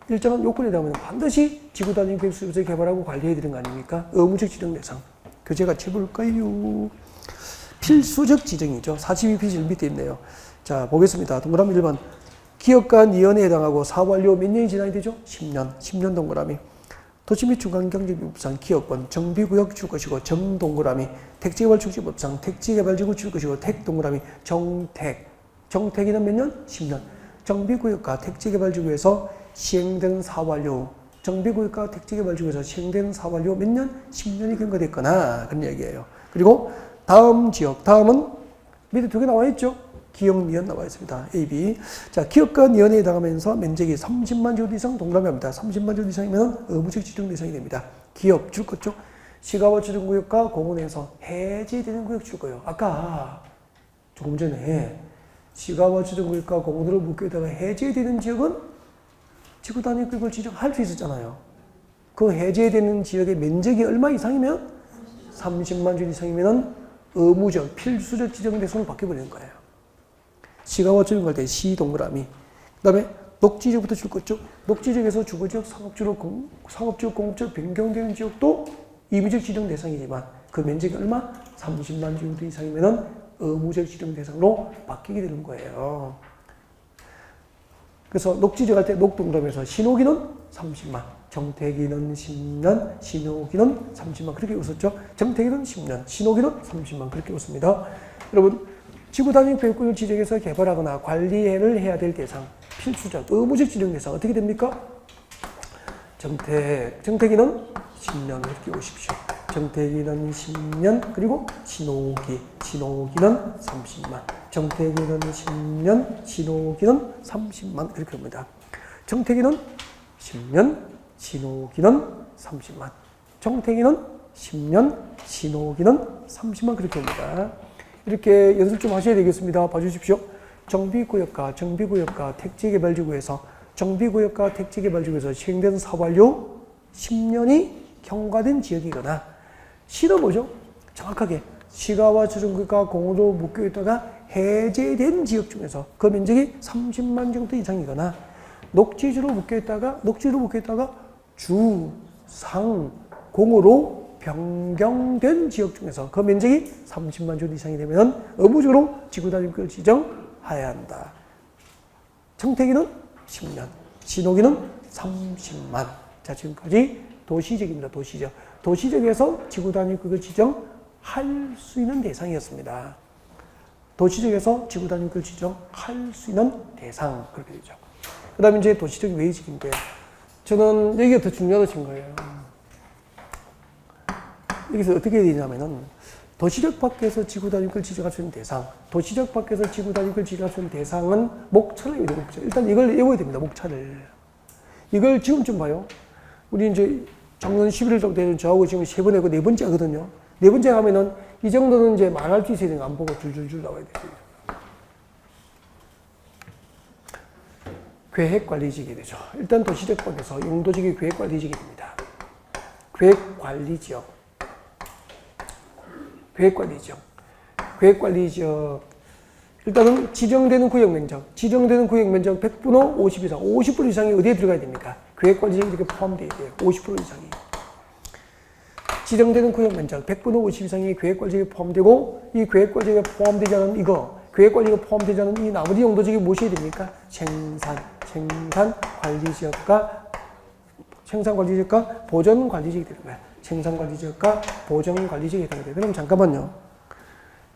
일정한 요건에 따르면 반드시 지구단위 계획 수립에서 개발하고 관리해야 되는 거 아닙니까? 의무적 지정대상. 교재 같이 볼까요? 필수적 지정이죠. 42페이지 밑에 있네요. 자, 보겠습니다. 동그라미 1번. 기업과 니은에 해당하고 사업 완료 몇 년이 지나야 되죠? 10년. 10년 동그라미. 도시 및 중간경제비법상 기업권 정비구역 줄 것이고 정동그라미. 택지개발축지법상 택지개발지구 줄 것이고 택동그라미. 정택. 정택이는 몇 년? 10년. 정비구역과 택지개발지구에서 시행된 사업 완료. 정비구역과 택지개발지구에서 시행된 사업 완료 몇 년? 10년이 경과됐거나 그런 얘기예요. 그리고 다음 지역. 다음은 밑에 두 개 나와 있죠? 기역, 니은 나와 있습니다. A, B. 자, 기업과 니은에 해당하면서 면적이 30만 제곱 이상 동그라미입니다. 30만 제곱 이상이면 의무적 지정 대상이 됩니다. 기업 줄 거죠? 시가와 지정구역과 공원에서 해제되는 구역 줄 거예요. 아까 조금 전에 시가와 지정구역과 공원으로 묶여있다가 해제되는 지역은 지구 단위 구역을 지정할 수 있었잖아요. 그 해제되는 지역의 면적이 얼마 이상이면 30만 제곱 이상이면 의무적, 필수적 지정 대상으로 바뀌어버리는 거예요. 시가와 지정할 때 시 동그라미. 그 다음에 녹지지역부터 줄 거죠. 녹지지역에서 주거지역, 상업지역, 공업지역 변경되는 지역도 임의적 지정 대상이지만 그 면적이 얼마? 30만 제곱 이상이면 의무적 지정 대상으로 바뀌게 되는 거예요. 그래서 녹지지역 할 때 녹동그라미에서 신호기는 30만, 정태기는 10년, 신호기는 30만 그렇게 웃었죠. 정태기는 10년, 신호기는 30만 그렇게 웃습니다. 여러분 지구 단위 구역을 지정해서 개발하거나 관리를 해야 될 대상, 필수적, 의무적 지정 대상 어떻게 됩니까? 정태기는 10년 이렇게 오십시오. 정태기는 10년 그리고 신호기는 30만. 정태기는 10년, 신호기는 30만 이렇게 합니다. 정태기는 10년, 신호기는 30만. 정태기는 10년, 신호기는 30만 그렇게 합니다. 이렇게 연습 좀 하셔야 되겠습니다. 봐주십시오. 정비구역과 택지개발지구에서 시행된 사업 완료 10년이 경과된 지역이거나 시는 뭐죠? 정확하게 시가와 지정구역과 공으로 묶여있다가 해제된 지역 중에서 그 면적이 30만 제곱미터 이상이거나 녹지주로 묶여있다가 주, 상, 공으로 변경된 지역 중에서 그 면적이 30만 제곱 이상이 되면 의무적으로 지구단위구역을 지정해야 한다. 정태기는 10년, 신호기는 30만. 자, 지금까지 도시적입니다. 도시적. 도시적에서 지구단위구역을 지정할 수 있는 대상이었습니다. 도시적에서 지구단위구역을 지정할 수 있는 대상 그렇게 되죠. 그 다음에 이제 도시적 외의적인데 저는 여기가 더 중요하다고 친 거예요. 여기서 어떻게 해야 되냐면은 도시적 밖에서 지구단위구역을 지정할 수 있는 대상, 도시적 밖에서 지구단위구역을 지정할 수 있는 대상은 목차를 외워야 됩니다. 일단 이걸 외워야 됩니다. 목차를. 이걸 지금 좀 봐요. 우리 이제 작년 11월 정도 되는 저하고 지금 세 번 하고 네 번째 하거든요. 네 번째 하면은 이 정도는 이제 말할 수 있어야 되는 거 안 보고 줄줄줄 나와야 돼요. 계획관리지역이 되죠. 일단 도시적 밖에서 용도지역이 계획관리지역이 됩니다. 계획관리지역. 일단은 지정되는 구역 면적 100분의 50 이상, 50% 이상이 어디에 들어가야 됩니까? 계획관리지역이 이렇게 포함되어야 돼요. 50% 이상이. 지정되는 구역 면적 100분의 50 이상이 계획관리지역에 포함되고 이 계획관리지역에 포함되지 않은 계획관리가 포함되지 않은 이 나머지 용도지역이 무엇이 됩니까? 생산관리지역과 보전관리지역이 되는 거야. 생산관리지역과 보전관리지역이 되는 거예요. 그럼 잠깐만요.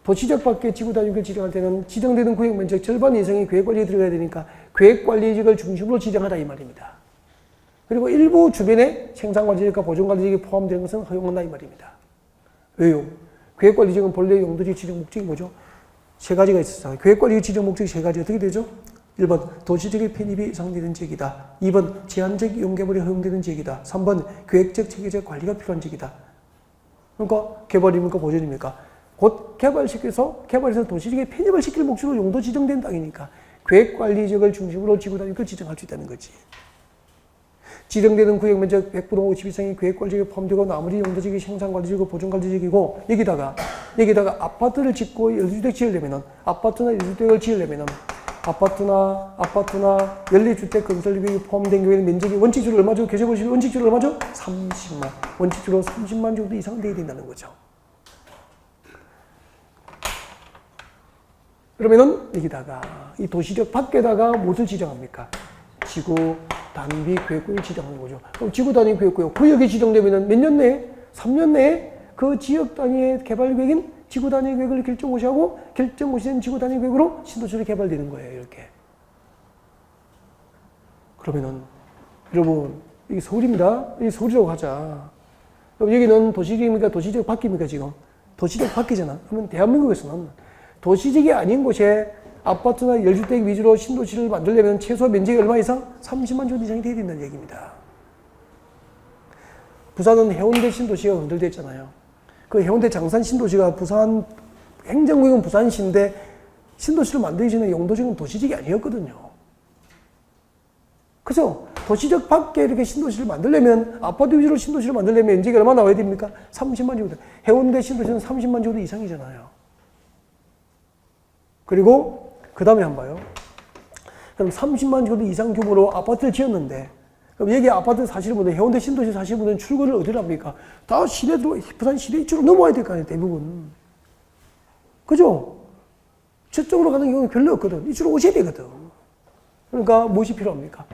도시적 밖에 지구단위구역을 지정할 때는 지정되는 구역 면적 절반 이상이 계획관리에 들어가야 되니까 계획관리지역을 중심으로 지정하라 이 말입니다. 그리고 일부 주변에 생산관리지역과 보전관리지역이 포함되는 것은 허용한다 이 말입니다. 왜요? 계획관리지역은 본래 용도지역 지정 목적이 뭐죠? 세 가지가 있었어요. 계획관리지역 지정 목적이 세 가지 어떻게 되죠? 1번 도시적인 편입이 예상되는 지역이다. 2번 제한적 이용개발이 허용되는 지역이다. 3번 계획적 체계적 관리가 필요한 지역이다. 그러니까 개발입니까 보전입니까? 곧 개발해서 도시적에 편입을 시킬 목적으로 용도 지정된 땅이니까 계획관리지역을 중심으로 지구단위구역을 지정할 수 있다는 거지. 지정되는 구역 면적 100분의 50 이상이 계획관리지역에 포함되고 나머지 용도지역이 생산관리지역이고 보존관리지역이고 여기다가 아파트를 짓고 연립주택 지으려면은 아파트나 연립주택 건설비용이 포함된 경우에는 면적이 원칙주로 얼마죠? 계획관리지역 원칙주로 얼마죠? 30만. 원칙주로 30만 정도 이상은 돼야 된다는 거죠. 그러면은 여기다가 이 도시적 밖에다가 무엇을 지정합니까? 지구 단위 계획구역을 지정하는 거죠. 그럼 지구 단위 계획구역 구역이 지정되면은 몇 년 내에? 3년 내에 그 지역 단위의 개발 계획인 지구 단위 계획을 결정고시하고 결정고시된 지구 단위 계획으로 신도시로 개발되는 거예요. 이렇게. 그러면은 여러분 이게 서울입니다. 이게 서울이라고 하자. 그럼 여기는 도시지입니까? 도시적 밖입니까 지금? 도시적 밖이잖아. 그러면 대한민국에서는 도시적이 아닌 곳에 아파트나 열주택 위주로 신도시를 만들려면 최소 면적이 얼마 이상? 30만 제곱 이상이 돼야 된다는 얘기입니다. 부산은 해운대 신도시가 흔들렸잖아요. 그 해운대 장산 신도시가 부산 행정구역은 부산시인데 신도시를 만들기 전에 용도적인 도시적이 아니었거든요. 그죠? 도시적 밖에 이렇게 신도시를 만들려면 아파트 위주로 신도시를 만들려면 면적이 얼마 나와야 됩니까? 30만 제곱. 해운대 신도시는 30만 제곱 이상이잖아요. 그리고 그 다음에 한번 봐요. 그럼 30만 제곱 이상 규모로 아파트를 지었는데 그럼 여기 아파트 사시는 분들, 해운대 신도시 사시는 분들은 출근을 어디로 합니까? 다 시내로, 부산 시내 이쪽으로 넘어와야 될 거 아니에요, 대부분. 그죠? 저쪽으로 가는 경우는 별로 없거든. 이쪽으로 오셔야 되거든. 그러니까 무엇이 필요합니까?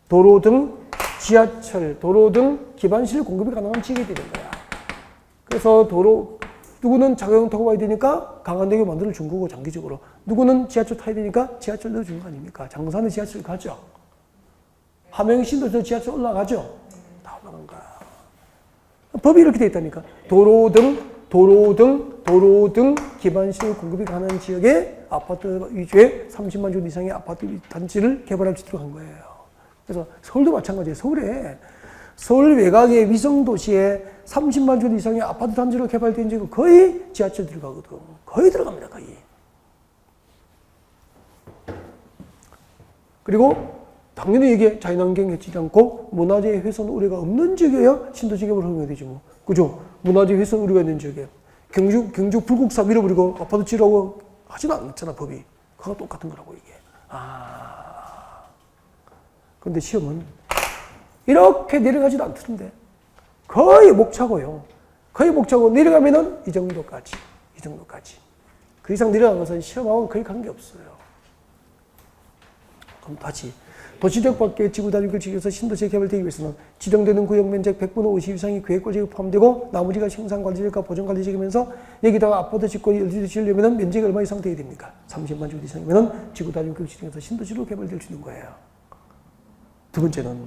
도로 등 지하철, 도로 등 기반시설 공급이 가능한 지역이 되는 거야. 그래서 도로, 누구는 자가용 타고 와야 되니까 강한대교 만들어 준 거고, 장기적으로. 누구는 지하철 타야 되니까 지하철 넣어준 거 아닙니까? 장산에 지하철 가죠. 함영신도에서 지하철 올라가죠. 다 올라간 거야. 법이 이렇게 돼 있다니까. 도로 등 기반시설 공급이 가능한 지역에 아파트 위주의 30만 제곱 이상의 아파트 단지를 개발할 수 있도록 한 거예요. 그래서 서울도 마찬가지예요. 서울 외곽의 위성도시에 30만 제곱 이상의 아파트 단지로 개발된 지역은 거의 지하철 들어가거든. 거의 들어갑니다. 거의. 그리고 당연히 이게 자연환경 해치지 않고 문화재 훼손 우려가 없는 지역이어야 신도시 개발을 허용해야 되지 뭐. 그죠? 문화재 훼손 우려가 있는 지역에. 경주 불국사 밀어버리고 아파트 지으라고 하지도 않잖아, 법이. 그거 똑같은 거라고, 이게. 그런데 시험은 이렇게 내려가지도 않던데. 거의 목차고요. 거의 목차고 내려가면은 이 정도까지. 그 이상 내려간 것은 시험하고는 거의 관계없어요. 그럼 다시. 도시적 밖의 지구 단위를 지켜서 신도시에 개발되기 위해서는 지정되는 구역 면적 100분의 50 이상이 계획관리지역에 포함되고 나머지가 생산관리지역과 보존관리지역이면서 여기다가 아파트 짓고 열지를 지으려면 면적이 얼마 이상 돼야 됩니까? 30만 제곱 이상이면 지구 단위를 지정해서 신도시로 개발될 수 있는 거예요. 두 번째는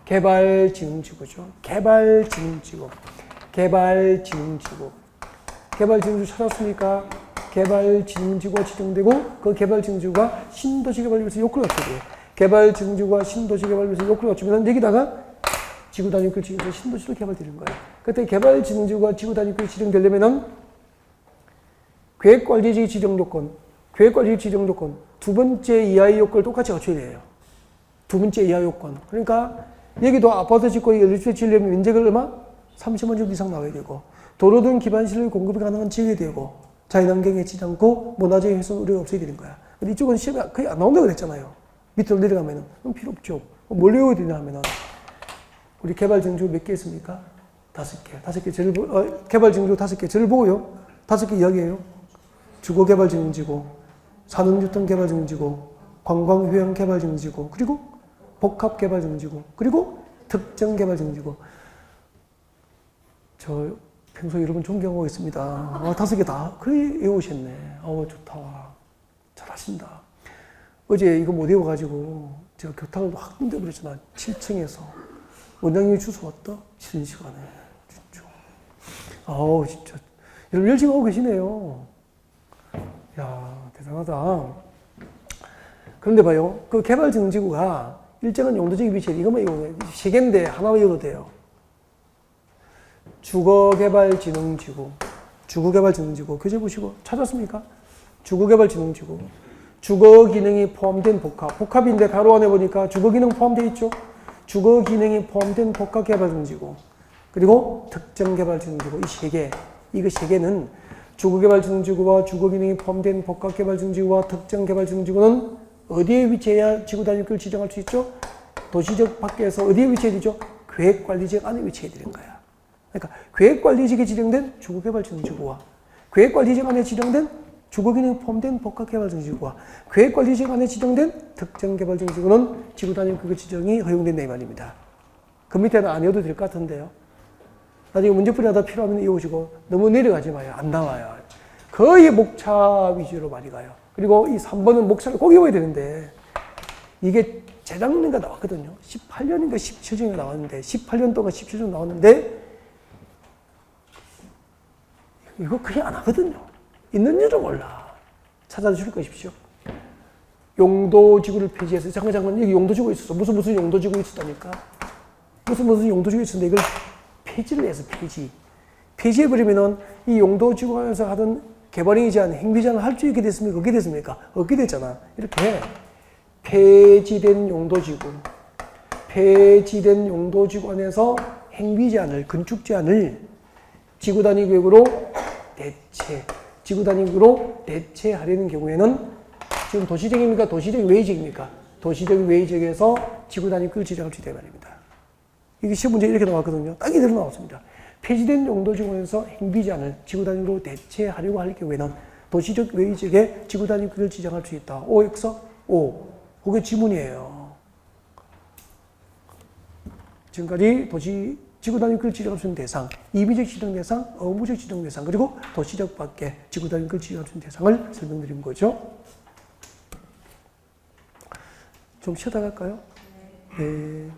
개발진흥지구죠. 개발진흥지구 찾았습니까? 개발진흥지구가 지정되고 그 개발진흥지구가 신도시 개발을 위해서 요건을 갖춰야 돼요. 개발진흥지구가 신도시 개발을 위해서 요건을 갖추면 여기다가 지구 단위구를 지정해서 신도시로 개발되는 거예요. 그때 개발진흥지구가 지구 단위구를 지정되려면은 계획관리지역 지정 요건, 두 번째 이하의 요건을 똑같이 갖춰야 돼요. 두 번째 이하 요건. 그러니까 여기도 아파트 짓고 열주택 지으려면 면적을 얼마? 30만 제곱 이상 나와야 되고 도로 등 기반시설 공급이 가능한 지역이 되고 자연환경 해치지 않고 문화재 훼손 우려가 없어야 되는 거야. 근데 이쪽은 시험에 거의 안 나온다고 그랬잖아요. 밑으로 내려가면은. 그럼 필요 없죠. 뭘 외워야 되냐 하면은 우리 개발정지구 몇 개 있습니까? 5개. 5개 개발정지구 5개. 저를 보고요. 5개 이야기해요. 주거개발정지구, 산업유통개발정지구, 관광휴양개발정지구, 그리고 복합개발정지구, 그리고 특정개발정지구. 저 평소에 여러분 존경하고 있습니다. 5개 다 거의 외우셨네. 좋다. 잘하신다. 어제 이거 못 외워가지고 제가 교탁을 확 흔들어버렸잖아. 7층에서. 원장님이 주소 왔다? 쉬는 시간에. 진짜. 진짜. 여러분 열심히 하고 계시네요. 야, 대단하다. 그런데 봐요. 그 개발정지구가 일정한 용도적 위치에 이것만 이용해. 3개인데 하나만 외워도 돼요. 주거개발진흥지구. 교재 보시고 찾았습니까? 주거개발진흥지구. 주거기능이 포함된 복합인데 가로 안에 보니까 주거기능 포함되어 있죠? 주거기능이 포함된 복합개발정지구. 그리고 특정개발진흥지구. 이 3개. 이거 3개는 주거개발진흥지구와 주거기능이 포함된 복합개발진흥지구와 특정개발진흥지구는 어디에 위치해야 지구 단위구를 지정할 수 있죠? 도시적 밖에서 어디에 위치해야 되죠? 계획관리지역 안에 위치해야 되는 거야. 그러니까 계획관리지역에 지정된 주거개발진흥지구와 계획관리지역 안에 지정된 주거기능이 포함된 복합개발정지구와 계획관리지구 안에 지정된 특정개발정지구는 지구단위 규격 지정이 허용된다 이 말입니다. 그 밑에는 안 외워도 될 것 같은데요. 나중에 문제풀이 하다 필요하면 외우시고 너무 내려가지 마요. 안 나와요. 거의 목차 위주로 많이 가요. 그리고 이 3번은 목차를 꼭 외워야 되는데 이게 재작년인가 나왔거든요. 18년인가 17년인가 나왔는데 18년 동안 17년 나왔는데 이거 그냥 안 하거든요. 있는 줄은 몰라. 찾아주실 것이십시오. 용도지구를 폐지해서 잠깐 여기 용도지구 있었어. 무슨 용도지구 있었다니까. 무슨 용도지구 있었는데 이걸 폐지를 해서 폐지해버리면은 이 용도지구에서 하던 개발행위 제한, 행위 제한을 할 수 있게 됐습니까? 없게 됐습니까? 없게 됐잖아. 이렇게 폐지된 용도지구 안에서 행위 제한을, 건축 제한을 지구 단위 구역으로 대체하려는 경우에는 지금 도시적입니까? 도시적 외의적입니까? 도시적 외의적에서 지구 단위 구역을 지정할 수 있다 말입니다. 이게 시험 문제 이렇게 나왔거든요. 딱 이대로 나왔습니다. 폐지된 용도지구에서 행위 제한을 지구 단위로 대체하려고 할 경우에는 도시적 외의적에 지구 단위 구역을 지정할 수 있다. OX? O. 그게 지문이에요. 지금까지 지구 단위 구역을 지정할 수 있는 대상, 임의적 지정 대상, 의무적 지정 대상, 그리고 도시적 밖에 지구 단위 구역을 지정할 수 있는 대상을 설명드린 거죠. 좀 쉬었다 갈까요? 네.